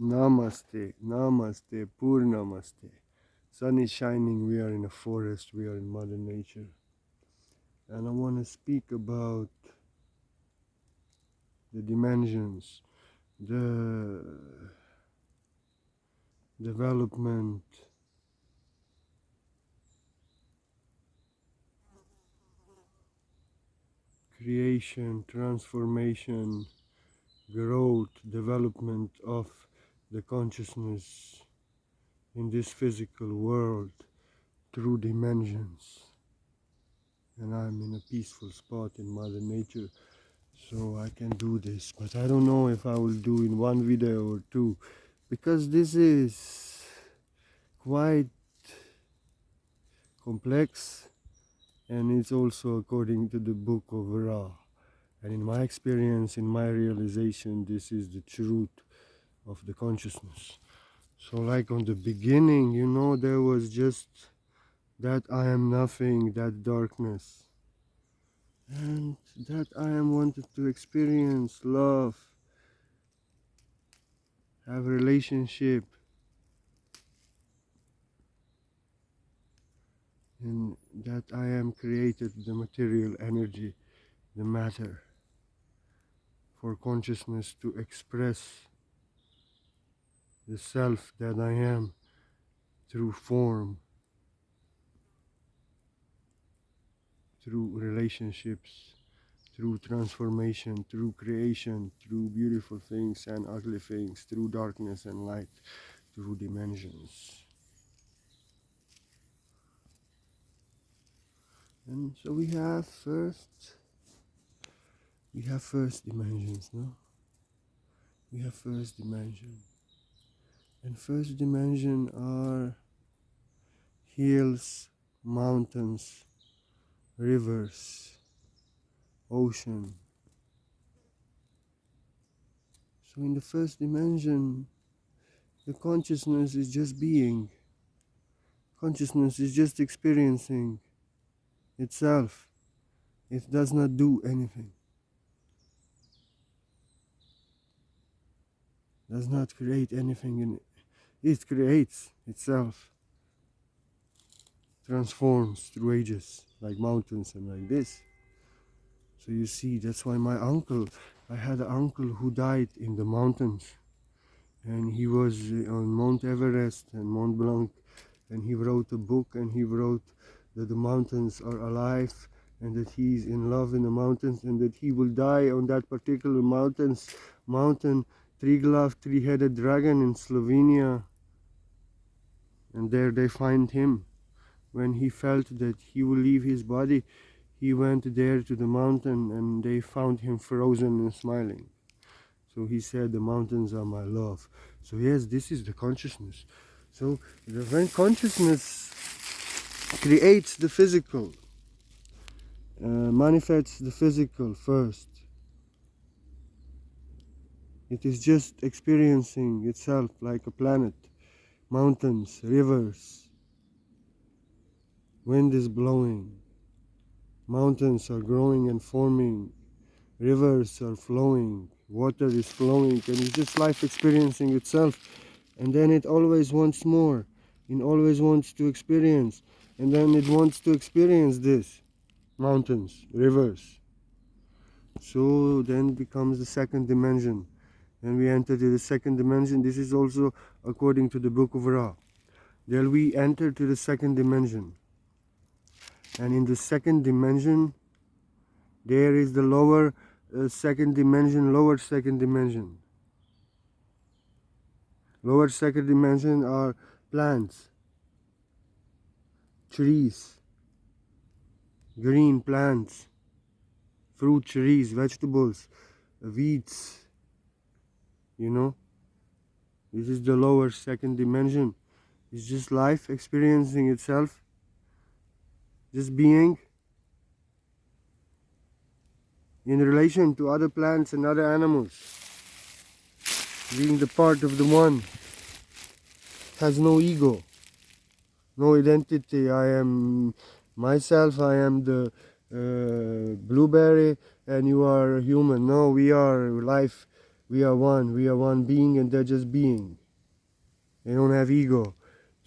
Namaste, Namaste, Pur Namaste. Sun is shining, we are in a forest, we are in Mother Nature. And I want to speak about the dimensions, the development, creation, transformation, growth, development of the consciousness in this physical world through dimensions. And I'm in a peaceful spot in Mother Nature, so I can do this. But I don't know if I will do in one video or two, because this is quite complex, and it's also according to the book of Ra. And in my experience, in my realization, this is the truth of the consciousness. So like on the beginning, there was just that I am nothing, that darkness. And that I am wanted to experience love, have a relationship, and that I am created the material energy, the matter, for consciousness to express the self that I am through form, through relationships, through transformation, through creation, through beautiful things and ugly things, through darkness and light, through dimensions. And so we have first dimensions, no? We have first dimension. And first dimension are hills, mountains, rivers, ocean. So in the first dimension, the consciousness is just being. Consciousness is just experiencing itself. It does not do anything. Does not create anything in it. It creates itself. Transforms through ages, like mountains and like this. So you see, that's why I had an uncle who died in the mountains. And he was on Mount Everest and Mont Blanc. And he wrote a book, and he wrote that the mountains are alive, and that he's in love in the mountains, and that he will die on that particular mountain, Triglav, three-headed dragon in Slovenia. And there they find him. When he felt that he will leave his body, he went there to the mountain, and they found him frozen and smiling. So he said, the mountains are my love. So yes, this is the consciousness. So when consciousness creates the physical, manifests the physical first, it is just experiencing itself like a planet, mountains, rivers, wind is blowing, mountains are growing and forming, rivers are flowing, water is flowing, and it's just life experiencing itself. And then it always wants more, it always wants to experience, and then it wants to experience this, mountains, rivers. So then becomes the second dimension, and we enter to the second dimension. This is also according to the book of Ra. Then we enter to the second dimension, and in the second dimension there is the lower second dimension. Lower second dimension are plants, trees, green plants, fruit trees, vegetables, weeds. This is the lower second dimension. It's just life experiencing itself, just being in relation to other plants and other animals, being the part of the one, has no ego, no identity. I am myself, I am the blueberry, and you are human. No, we are life We are one being, and they're just being. They don't have ego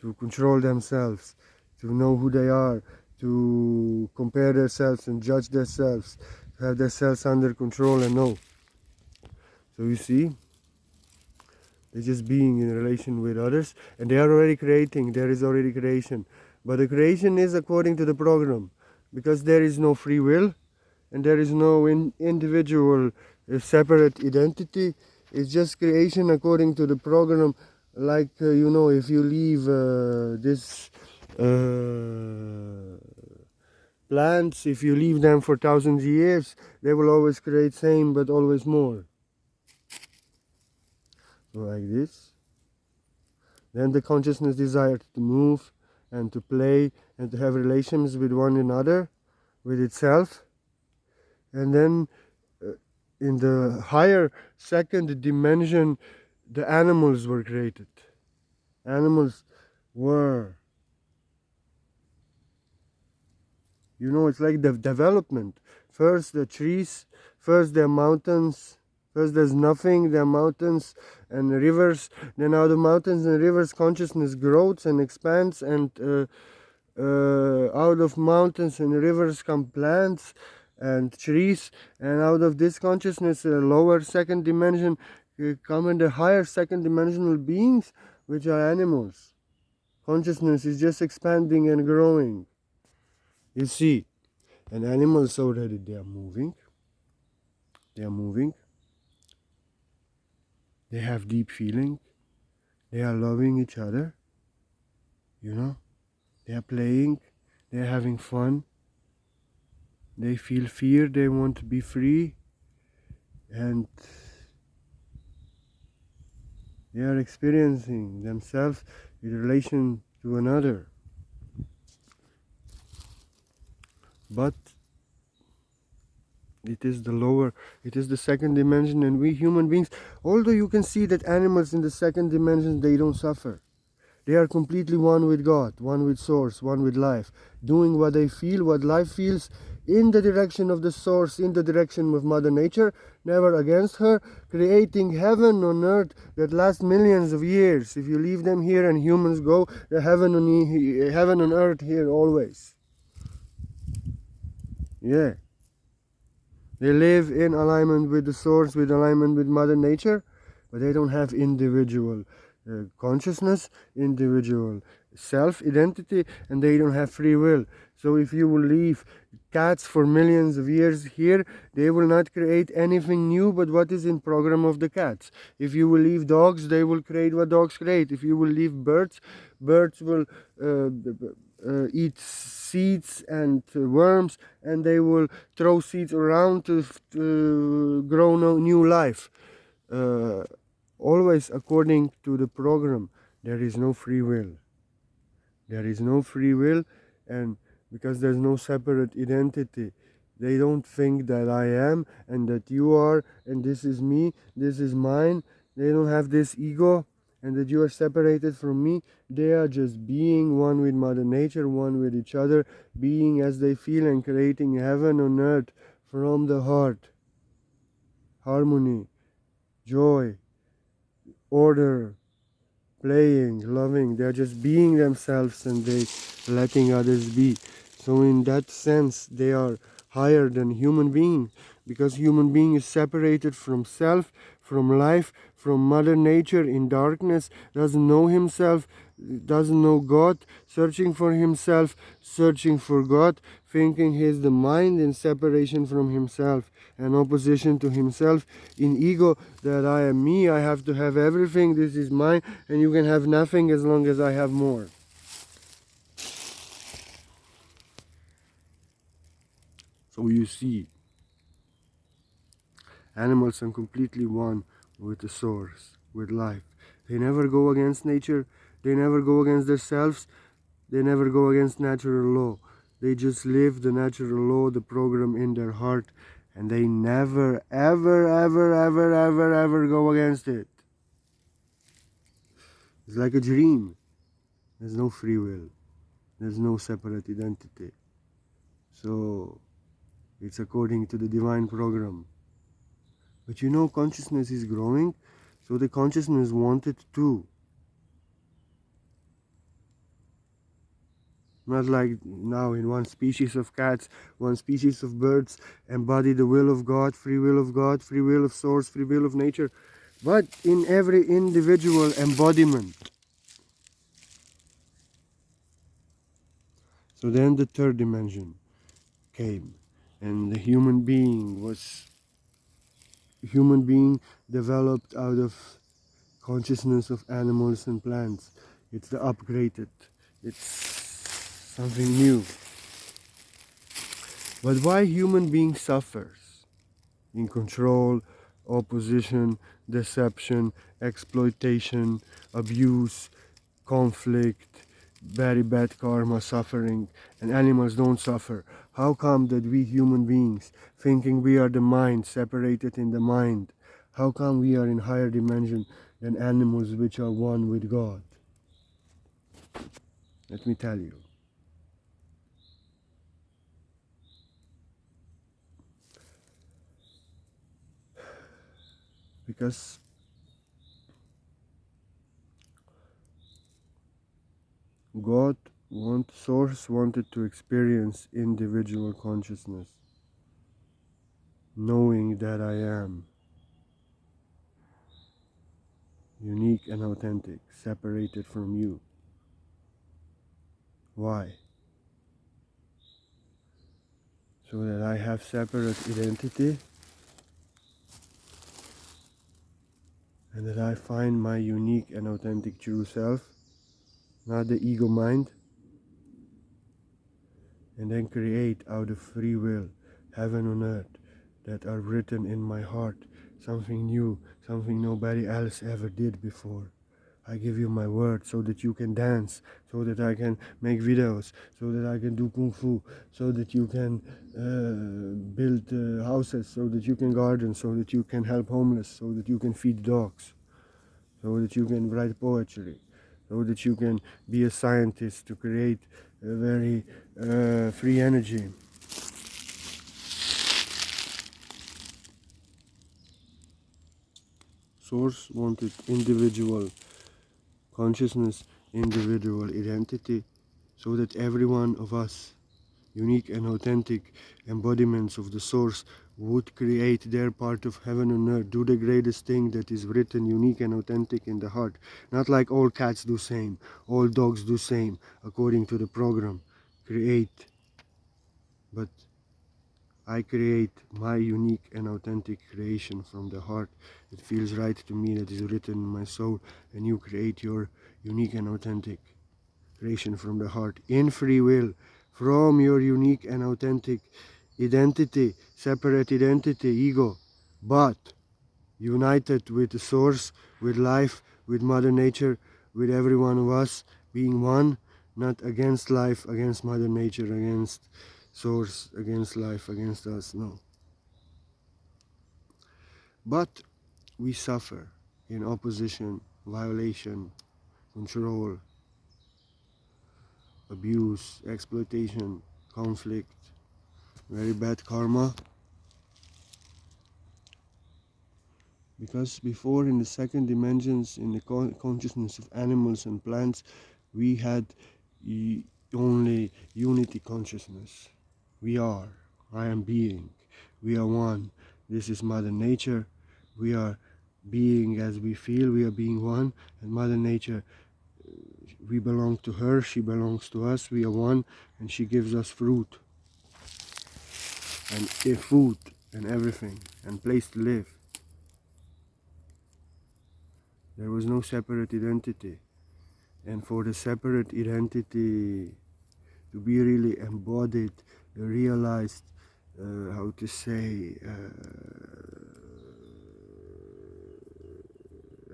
to control themselves, to know who they are, to compare themselves and judge themselves, to have themselves under control and know. So you see, they're just being in relation with others, and they are already creating. There is already creation. But the creation is according to the program, because there is no free will, and there is no individual separate identity. It's just creation according to the program. Like, if you leave this plants, if you leave them for thousands of years, they will always create same, but always more. Like this. Then the consciousness desired to move and to play and to have relations with one another, with itself. And then in the higher second dimension, the animals were created. Animals were, it's like the development. First the trees, first the mountains, first there's nothing, there are mountains and rivers. Then out of mountains and rivers, consciousness grows and expands, and out of mountains and rivers come plants and trees, and out of this consciousness, lower second dimension, come in the higher second dimensional beings, which are animals. Consciousness is just expanding and growing. You see, and animals already, they are moving. They are moving. They have deep feeling. They are loving each other. They are playing. They are having fun. They feel fear. They want to be free. And they are experiencing themselves in relation to another. But it is the second dimension, and we human beings, although you can see that animals in the second dimension, they don't suffer. They are completely one with God, one with Source, one with life, doing what they feel, what life feels, in the direction of the Source, in the direction of Mother Nature, never against her, creating heaven on earth that lasts millions of years. If you leave them here and humans go, the heaven on earth here always. Yeah. They live in alignment with the Source, with alignment with Mother Nature, but they don't have individual consciousness, individual self-identity, and they don't have free will. So if you will leave cats for millions of years here, they will not create anything new but what is in program of the cats. If you will leave dogs, they will create what dogs create. If you will leave birds, birds will eat seeds and worms, and they will throw seeds around to grow new life. Always according to the program. There is no free will. There is no free will, and because there's no separate identity, they don't think that I am and that you are and this is me, this is mine. They don't have this ego and that you are separated from me. They are just being one with Mother Nature, one with each other, being as they feel and creating heaven on earth from the heart. Harmony, joy, order, playing, loving. They're just being themselves and they letting others be. So in that sense, they are higher than human being, because human being is separated from self, from life, from Mother Nature in darkness, doesn't know himself, doesn't know God, searching for himself, searching for God, thinking he is the mind in separation from himself and opposition to himself, in ego, that I am me, I have to have everything, this is mine, and you can have nothing as long as I have more. So you see, animals are completely one with the Source, with life. They never go against nature, they never go against themselves, they never go against natural law. They just live the natural law, the program in their heart, and they never, ever, ever, ever, ever, ever go against it. It's like a dream. There's no free will. There's no separate identity. So it's according to the divine program. But you know, consciousness is growing, so the consciousness wanted to. Not like now in one species of cats, one species of birds embody the will of God, free will of God, free will of source, free will of nature, but in every individual embodiment. So then the third dimension came, and the human being developed out of consciousness of animals and plants. It's the upgraded. It's something new. But why human being suffers? In control, opposition, deception, exploitation, abuse, conflict, very bad karma, suffering, and animals don't suffer. How come that we human beings, thinking we are the mind, separated in the mind, how come we are in higher dimension than animals which are one with God? Let me tell you. Because Source wanted to experience individual consciousness, knowing that I am unique and authentic, separated from you. Why? So that I have separate identity and that I find my unique and authentic true self, not the ego mind, and then create out of free will heaven on earth that are written in my heart, something new, something nobody else ever did before. I give you my word so that you can dance, so that I can make videos, so that I can do kung fu, so that you can build houses, so that you can garden, so that you can help homeless, so that you can feed dogs, so that you can write poetry, so that you can be a scientist to create a very free energy. Source wanted individual consciousness, individual identity, so that every one of us, unique and authentic embodiments of the source, would create their part of heaven on earth, do the greatest thing that is written unique and authentic in the heart. Not like all cats do same, all dogs do same, according to the program. Create. But I create my unique and authentic creation from the heart. It feels right to me, that is written in my soul, and you create your unique and authentic creation from the heart in free will, from your unique and authentic identity, separate identity, ego, but united with the source, with life, with Mother Nature, with every one of us, being one, not against life, against Mother Nature, against source, against life, against us, no. But we suffer in opposition, violation, control, abuse, exploitation, conflict, very bad karma. Because before, in the second dimensions, in the consciousness of animals and plants, we had only unity consciousness. We are, I am being, we are one. This is Mother Nature. We are being as we feel, we are being one. And Mother Nature, we belong to her, she belongs to us, we are one, and she gives us fruit and food and everything and place to live. There was no separate identity. And for the separate identity to be really embodied, realized, how to say,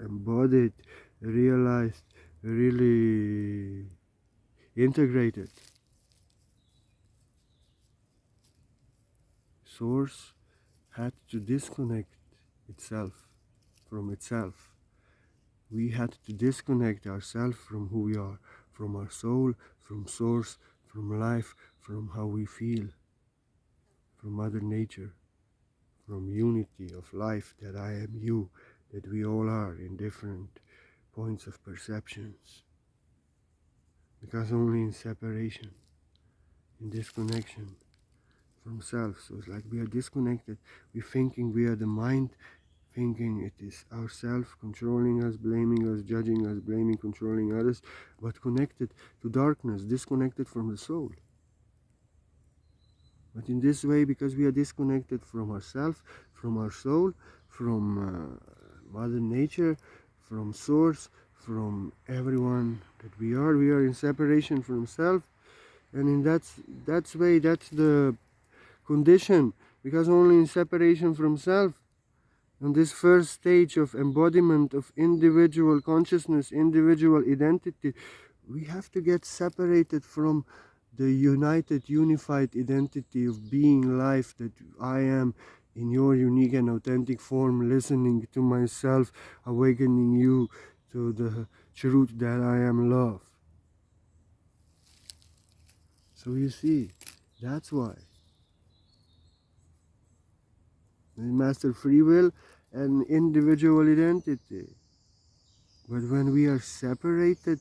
embodied, realized, really integrated. Source had to disconnect itself from itself. We had to disconnect ourselves from who we are, from our soul, from source, from life, from how we feel, from Mother Nature, from unity of life, that I am you, that we all are in different points of perceptions. Because only in separation, in disconnection from self, so it's like we are disconnected, we're thinking we are the mind, thinking it is ourself controlling us, blaming us, judging us, blaming, controlling others, but connected to darkness, disconnected from the soul. But in this way, because we are disconnected from ourself, from our soul, from Mother Nature, from Source, from everyone that we are in separation from self, and in that's way, that's the condition, because only in separation from self, on this first stage of embodiment of individual consciousness, individual identity, we have to get separated from the united, unified identity of being life, that I am in your unique and authentic form, listening to myself, awakening you to the truth that I am love. So you see, that's why we master free will and individual identity. But when we are separated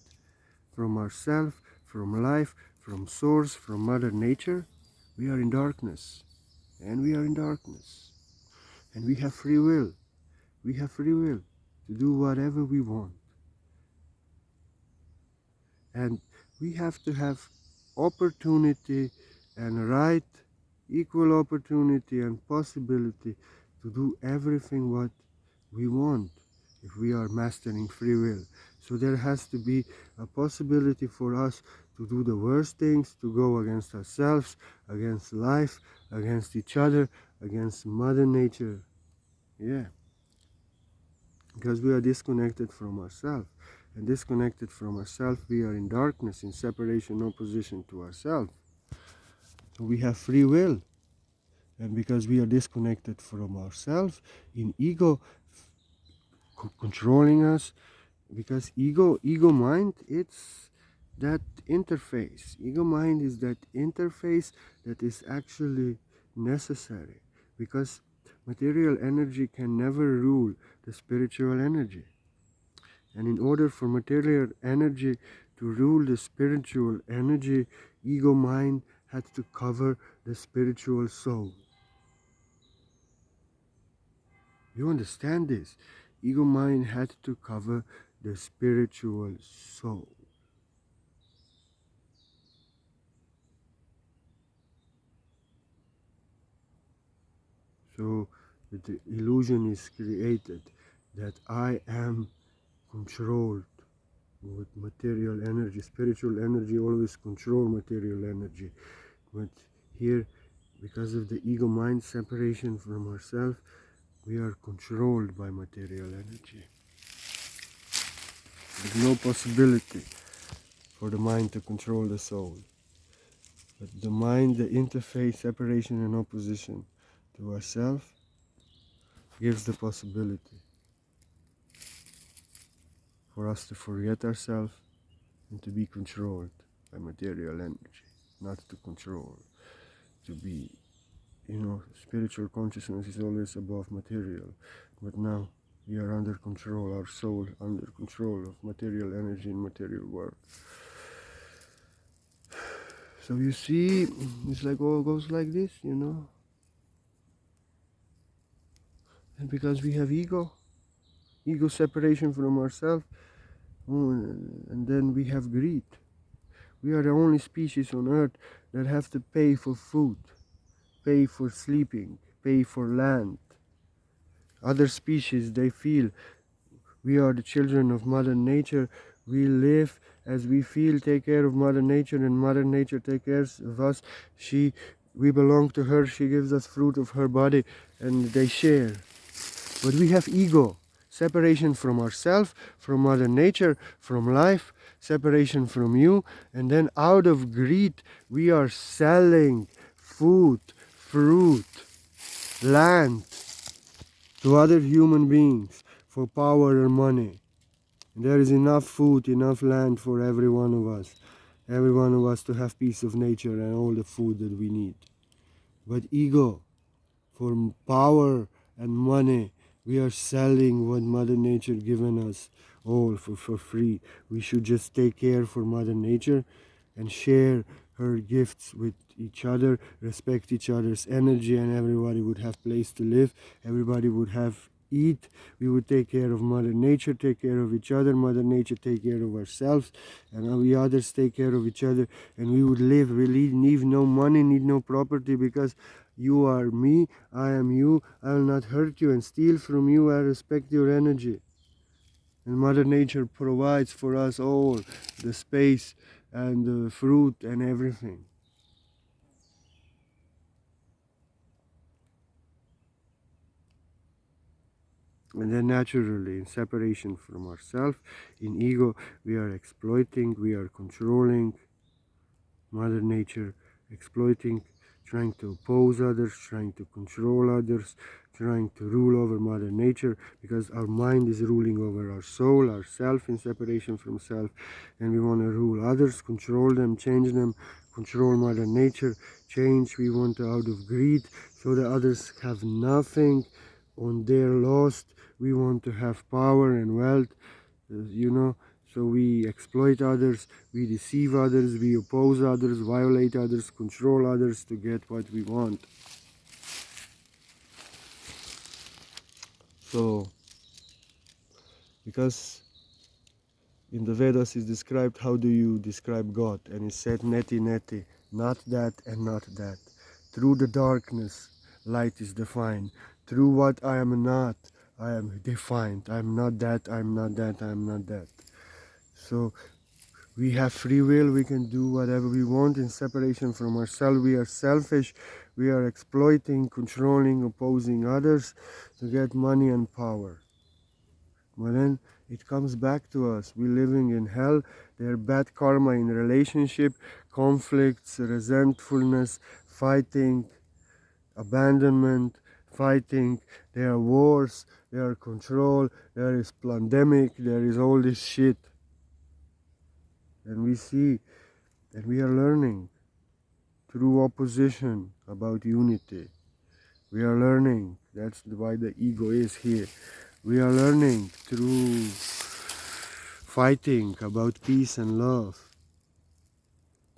from ourself, from life, from source, from Mother Nature, we are in darkness. And we are in darkness. And we have free will. We have free will to do whatever we want. And we have to have opportunity and right, equal opportunity and possibility to do everything what we want if we are mastering free will. So there has to be a possibility for us to do the worst things, to go against ourselves, against life, against each other, against Mother Nature. Yeah. Because we are disconnected from ourselves. And disconnected from ourselves, we are in darkness, in separation, opposition to ourselves. So we have free will. And because we are disconnected from ourselves, in ego controlling us, because ego mind, it's that interface. Ego mind is that interface that is actually necessary, because material energy can never rule the spiritual energy. And in order for material energy to rule the spiritual energy, ego mind had to cover the spiritual soul. You understand this? Ego mind had to cover the spiritual soul. So the illusion is created that I am controlled with material energy. Spiritual energy always control material energy. But here, because of the ego mind separation from ourselves, we are controlled by material energy. There's no possibility for the mind to control the soul. But the mind, the interface, separation and opposition to ourselves, gives the possibility for us to forget ourselves and to be controlled by material energy, not to control, to be, spiritual consciousness is always above material, but now we are under control, our soul under control of material energy in material world. So you see, it's like all goes like this, and because we have ego separation from ourselves, and then we have greed. We are the only species on earth that have to pay for food, pay for sleeping, pay for land. Other species, they feel we are the children of Mother Nature. We live as we feel, take care of Mother Nature, and Mother Nature takes care of us. We belong to her. She gives us fruit of her body, and they share. But we have ego, separation from ourselves, from Mother Nature, from life, separation from you, and then out of greed we are selling food, fruit, land to other human beings for power or money. And there is enough food, enough land for every one of us to have peace of nature and all the food that we need. But ego for power and money. We are selling what Mother Nature given us all for free. We should just take care for Mother Nature and share her gifts with each other, respect each other's energy, and everybody would have place to live. Everybody would have eat. We would take care of Mother Nature, take care of each other. Mother Nature take care of ourselves, and we others take care of each other. And we would live. We need no money, need no property, because you are me, I am you. I will not hurt you and steal from you. I respect your energy. And Mother Nature provides for us all the space and the fruit and everything. And then naturally, in separation from ourselves, in ego, we are exploiting, we are controlling Mother Nature, exploiting, trying to oppose others, trying to control others, trying to rule over Mother Nature, because our mind is ruling over our soul, our self in separation from self, and we want to rule others, control them, change them, control Mother Nature, change. We want to out of greed, so that others have nothing on their lost. We want to have power and wealth, so we exploit others, we deceive others, we oppose others, violate others, control others to get what we want. So, because in the Vedas is described, how do you describe God? And it said, neti neti, not that and not that. Through the darkness, light is defined. Through what I am not, I am defined. I am not that, I am not that, I am not that. So we have free will, we can do whatever we want in separation from ourselves. We are selfish, we are exploiting, controlling, opposing others to get money and power. But then it comes back to us. We're living in hell. There bad karma in relationship, conflicts, resentfulness, fighting, abandonment, fighting. There are wars, there are control, there is pandemic, there is all this shit. And we see that we are learning through opposition about unity. We are learning, that's why the ego is here. We are learning through fighting about peace and love,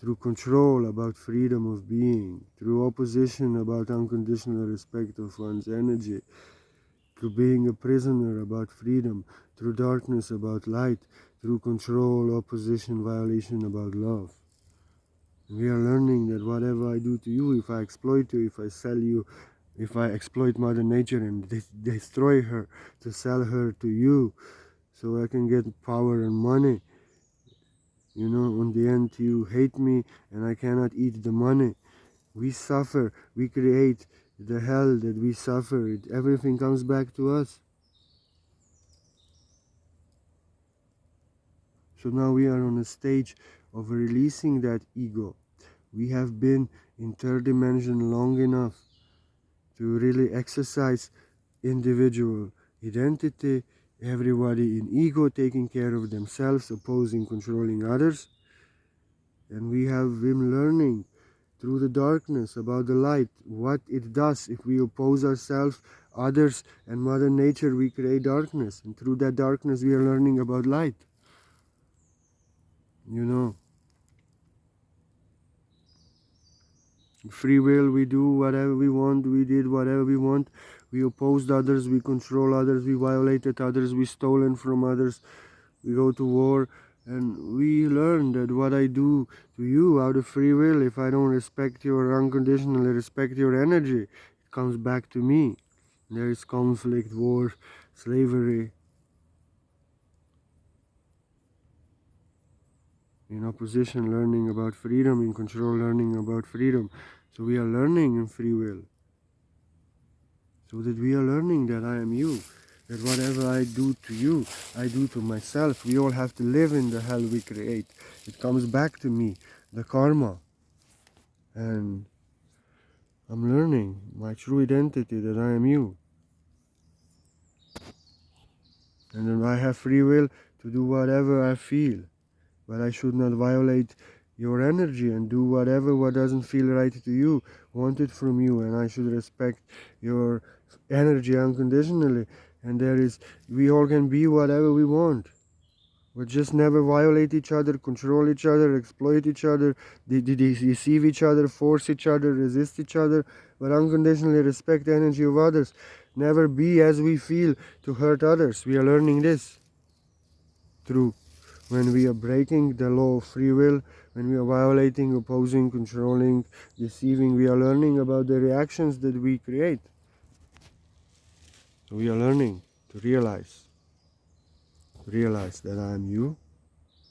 through control about freedom of being, through opposition about unconditional respect of one's energy, through being a prisoner about freedom, through darkness about light, through control, opposition, violation about love. We are learning that whatever I do to you, if I exploit you, if I sell you, if I exploit Mother Nature and destroy her to sell her to you so I can get power and money, in the end you hate me and I cannot eat the money. We suffer, we create the hell that we suffer. Everything comes back to us. So now we are on a stage of releasing that ego. We have been in third dimension long enough to really exercise individual identity, everybody in ego taking care of themselves, opposing, controlling others. And we have been learning through the darkness about the light, what it does if we oppose ourselves, others, and Mother Nature. We create darkness, and through that darkness we are learning about light. Free will, we do whatever we want, we did whatever we want, we opposed others, we control others, we violated others, we stolen from others, we go to war, and we learn that what I do to you out of free will, if I don't respect your unconditionally respect your energy, it comes back to me. There is conflict, war, slavery. In opposition, learning about freedom. In control, learning about freedom. So we are learning in free will. So that we are learning that I am you. That whatever I do to you, I do to myself. We all have to live in the hell we create. It comes back to me, the karma. And I'm learning my true identity, that I am you. And then I have free will to do whatever I feel. But I should not violate your energy and do whatever what doesn't feel right to you, want it from you, and I should respect your energy unconditionally. And we all can be whatever we want. But just never violate each other, control each other, exploit each other, deceive each other, force each other, resist each other, but unconditionally respect the energy of others. Never be as we feel to hurt others. We are learning this through when we are breaking the law of free will, when we are violating, opposing, controlling, deceiving. We are learning about the reactions that we create. We are learning to realize that I am you,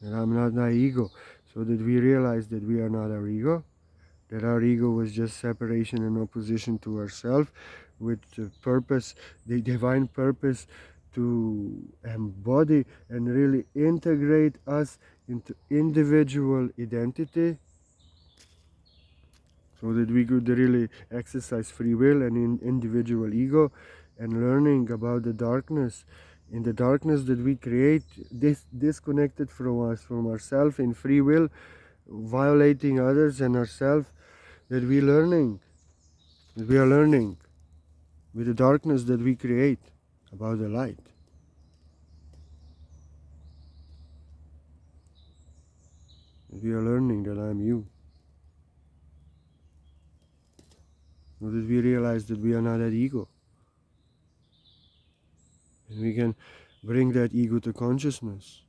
that I'm not my ego, so that we realize that we are not our ego, that our ego was just separation and opposition to ourselves, with the purpose, the divine purpose, to embody and really integrate us into individual identity, so that we could really exercise free will and individual ego, and learning about the darkness. In the darkness that we create, disconnected from us, from ourselves, in free will, violating others and ourselves, that we are learning with the darkness that we create about the light. We are learning that I am you. So that we realize that we are not that ego. And we can bring that ego to consciousness.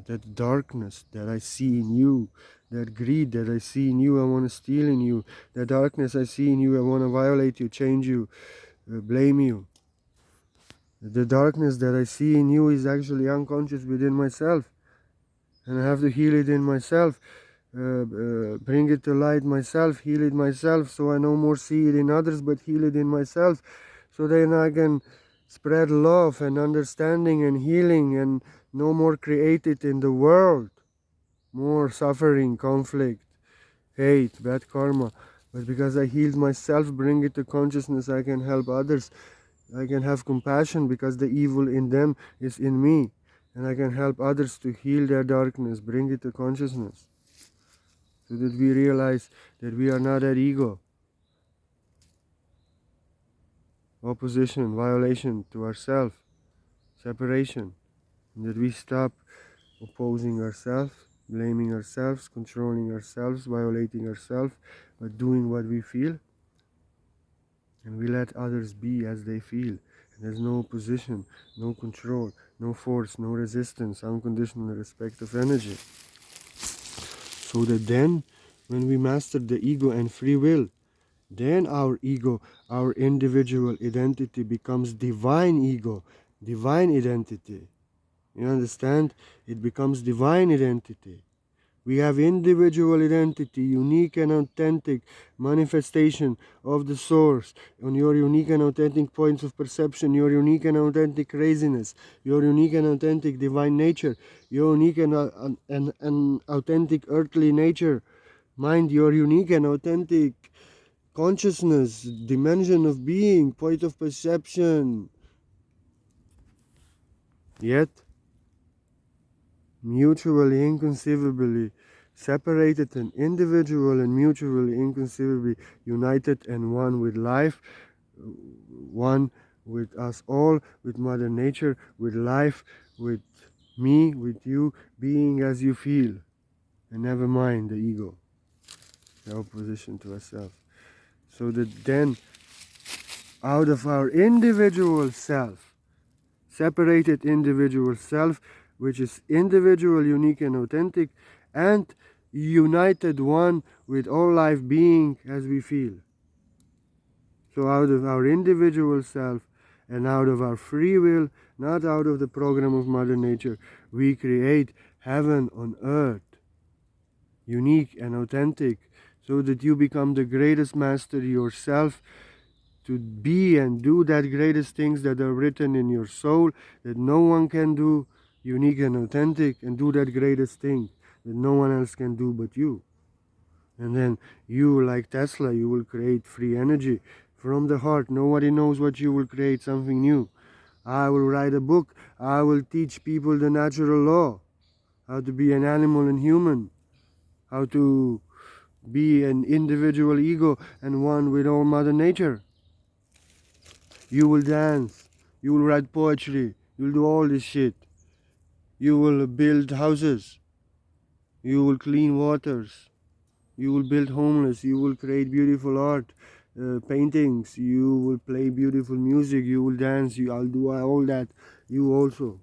That darkness that I see in you, that greed that I see in you, I want to steal in you, that darkness I see in you, I want to violate you, change you, blame you. The darkness that I see in you is actually unconscious within myself, and I have to heal it in myself, bring it to light myself, heal it myself, so I no more see it in others but heal it in myself, so then I can spread love and understanding and healing, and no more create it in the world, more suffering, conflict, hate, bad karma. But because I healed myself, bring it to consciousness, I can help others. I can have compassion because the evil in them is in me, and I can help others to heal their darkness, bring it to consciousness, so that we realize that we are not that ego. Opposition, violation to ourselves, separation, and that we stop opposing ourselves, blaming ourselves, controlling ourselves, violating ourselves, but doing what we feel, and we let others be as they feel. And there's no opposition, no control, no force, no resistance, unconditional respect of energy. So that then, when we master the ego and free will, then our ego, our individual identity becomes divine ego, divine identity. You understand? It becomes divine identity. We have individual identity, unique and authentic manifestation of the source, on your unique and authentic points of perception, your unique and authentic craziness, your unique and authentic divine nature, your unique and authentic earthly nature, mind, your unique and authentic consciousness, dimension of being, point of perception. Yet, mutually inconceivably separated and individual and mutually inconceivably united and one with life, one with us all, with Mother Nature, with life, with me, with you, being as you feel, and never mind the ego, the opposition to ourselves. So that then, out of our individual self, separated individual self, which is individual, unique and authentic, and united one with all life being as we feel. So out of our individual self and out of our free will, not out of the program of Mother Nature, we create heaven on earth, unique and authentic, so that you become the greatest master yourself, to be and do that greatest things that are written in your soul that no one can do, unique and authentic, and do that greatest thing that no one else can do but you. And then you, like Tesla, you will create free energy from the heart. Nobody knows what you will create, something new. I will write a book. I will teach people the natural law, how to be an animal and human, how to be an individual ego and one with all Mother Nature. You will dance, you will write poetry, you will do all this shit. You will build houses, you will clean waters, you will build homeless, you will create beautiful art, paintings, you will play beautiful music, you will dance, I'll do all that, you also.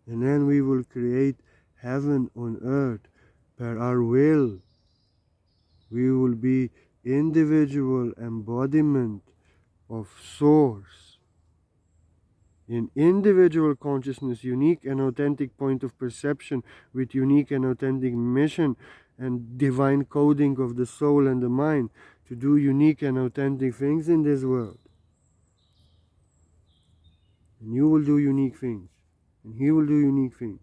And then we will create heaven on earth per our will. We will be individual embodiment of Source. In individual consciousness, unique and authentic point of perception with unique and authentic mission and divine coding of the soul and the mind to do unique and authentic things in this world. And you will do unique things. And he will do unique things.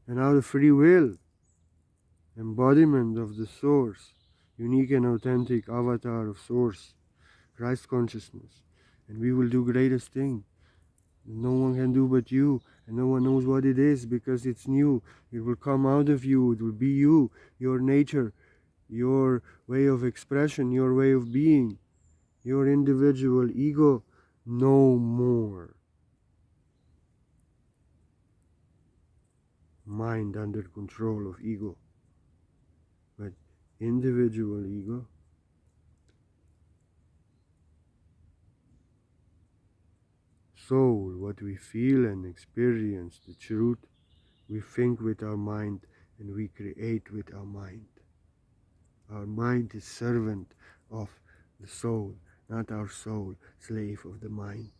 And out of free will, embodiment of the Source, unique and authentic avatar of Source, Christ consciousness. And we will do greatest thing. No one can do but you, and no one knows what it is because it's new. It will come out of you, it will be you, your nature, your way of expression, your way of being, your individual ego. No more mind under control of ego, but individual ego. Soul, what we feel and experience, the truth, we think with our mind and we create with our mind. Our mind is servant of the soul, not our soul, slave of the mind.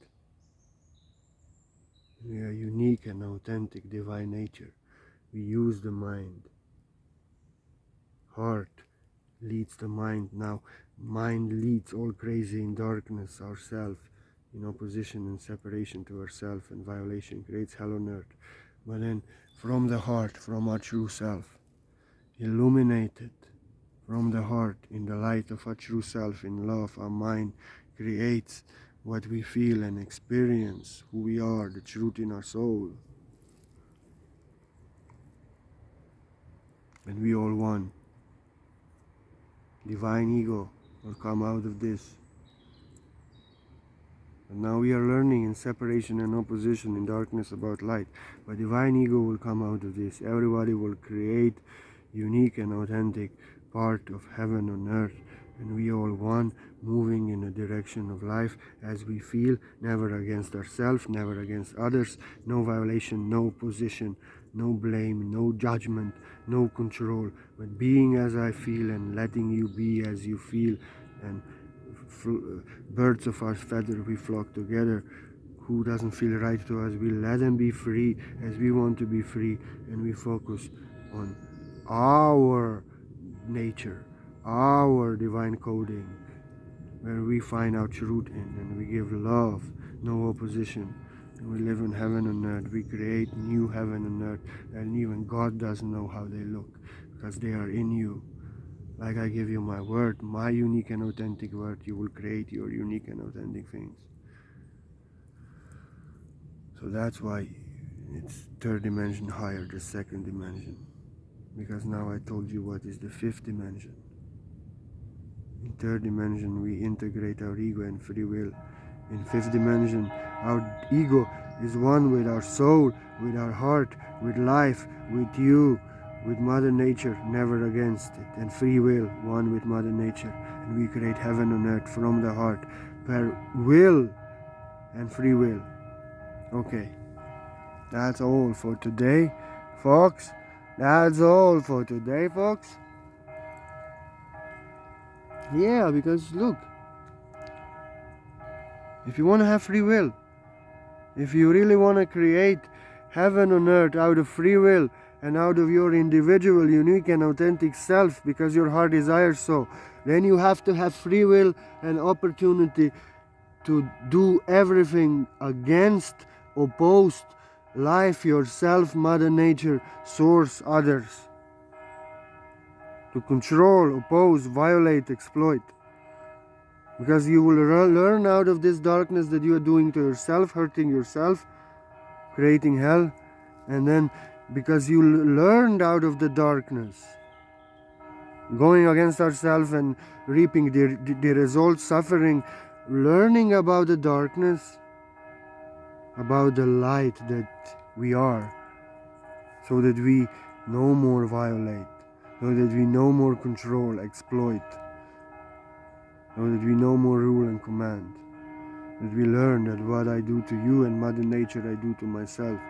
We are unique and authentic divine nature. We use the mind. Heart leads the mind. Now, mind leads all crazy in darkness, ourself, in opposition and separation to ourself, and violation creates hell on earth. But then, from the heart, from our true self, illuminated from the heart, in the light of our true self, in love, our mind creates what we feel and experience, who we are, the truth in our soul. And we all one. Divine ego will come out of this. And now we are learning in separation and opposition, in darkness about light. But divine ego will come out of this. Everybody will create unique and authentic part of heaven on earth. And we all one, moving in a direction of life as we feel, never against ourselves, never against others, no violation, no opposition, no blame, no judgment, no control, but being as I feel and letting you be as you feel. And birds of our feather, we flock together. Who doesn't feel right to us, we let them be free as we want to be free, and we focus on our nature, our divine coding, where we find our truth in, and we give love, no opposition. And we live in heaven on earth. We create new heaven and earth, and even God doesn't know how they look because they are in you. Like I give you my word, my unique and authentic word, you will create your unique and authentic things. So that's why it's third dimension higher, the second dimension. Because now I told you what is the fifth dimension. In third dimension, we integrate our ego and free will. In fifth dimension, our ego is one with our soul, with our heart, with life, with you, with Mother Nature, never against it. And free will, one with Mother Nature. And we create heaven on earth from the heart, per will and free will. Okay, that's all for today, folks. That's all for today, folks. Yeah, because look, if you want to have free will, if you really want to create heaven on earth out of free will and out of your individual, unique and authentic self, because your heart desires so, then you have to have free will and opportunity to do everything against, opposed life, yourself, Mother Nature, Source, others. To control, oppose, violate, exploit. Because you will learn out of this darkness that you are doing to yourself, hurting yourself, creating hell, and then because you learned out of the darkness, going against ourselves and reaping the results, suffering, learning about the darkness, about the light that we are, so that we no more violate, so that we no more control, exploit, so that we no more rule and command, that we learn that what I do to you and Mother Nature I do to myself.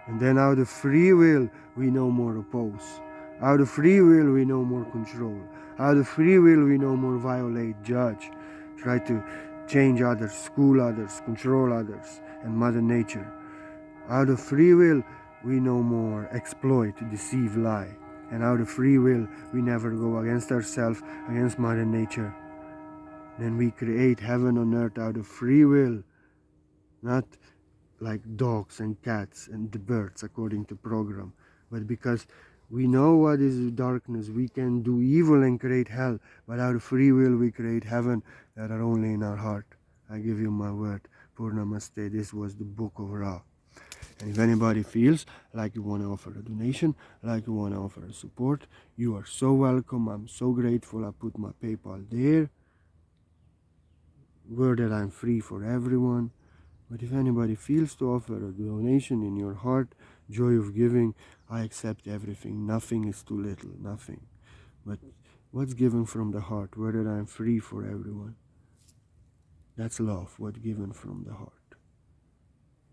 And then out of free will we no more oppose, out of free will we no more control, out of free will we no more violate, judge, try to change others, school others, control others and Mother Nature. Out of free will we no more exploit, deceive, lie. And out of free will we never go against ourselves, against Mother Nature. Then we create heaven on earth out of free will, not like dogs and cats and the birds according to program, but because we know what is darkness, we can do evil and create hell, but out of free will we create heaven that are only in our heart. I give you my word. Purnamaste. This was the book of Ra. And if anybody feels like you want to offer a donation, like you want to offer a support, you are so welcome. I'm so grateful. I put my PayPal there. Word that I'm free for everyone. But if anybody feels to offer a donation in your heart, joy of giving, I accept everything. Nothing is too little, nothing. But what's given from the heart, word that I'm free for everyone. That's love, what's given from the heart.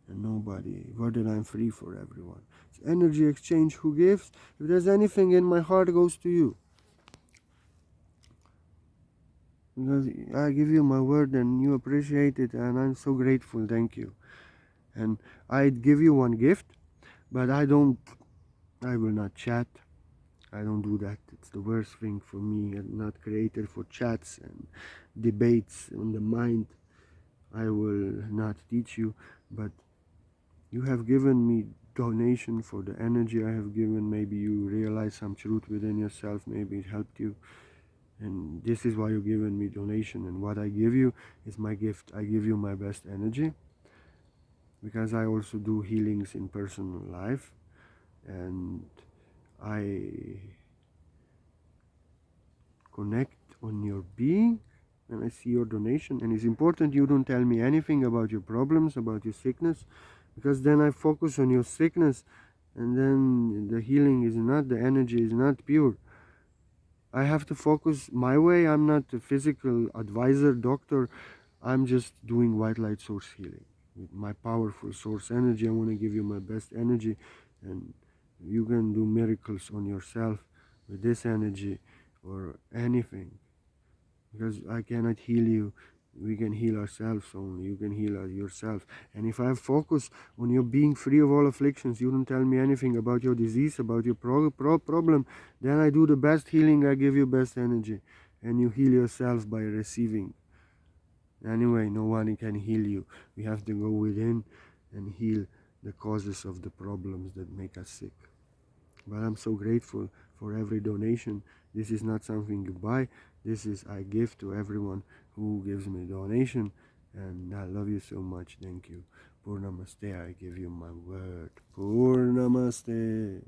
And nobody, word that I'm free for everyone. It's energy exchange, who gives? If there's anything in my heart, goes to you. Because I give you my word and you appreciate it, and I'm so grateful. Thank you. And I'd give you one gift, but I will not chat. I don't do that. It's the worst thing for me. I'm not created for chats and debates on the mind. I will not teach you, but you have given me donation for the energy I have given. Maybe you realize some truth within yourself. Maybe it helped you. And this is why you've given me donation. And what I give you is my gift. I give you my best energy, because I also do healings in personal life. And I connect on your being when I see your donation. And it's important you don't tell me anything about your problems, about your sickness, because then I focus on your sickness, and then the healing is not, the energy is not pure. I have to focus my way. I'm not a physical advisor, doctor. I'm just doing white light source healing with my powerful source energy. I want to give you my best energy, and you can do miracles on yourself with this energy or anything, because I cannot heal you. We can heal ourselves only. You can heal yourself. And if I focus on your being free of all afflictions, you don't tell me anything about your disease, about your problem, then I do the best healing. I give you best energy, and you heal yourself by receiving. Anyway, no one can heal you. We have to go within and heal the causes of the problems that make us sick. But I'm so grateful for every donation. This is not something you buy. This is I give to everyone who gives me donation. And I love you so much. Thank you. Purnamaste. I give you my word. Purnamaste.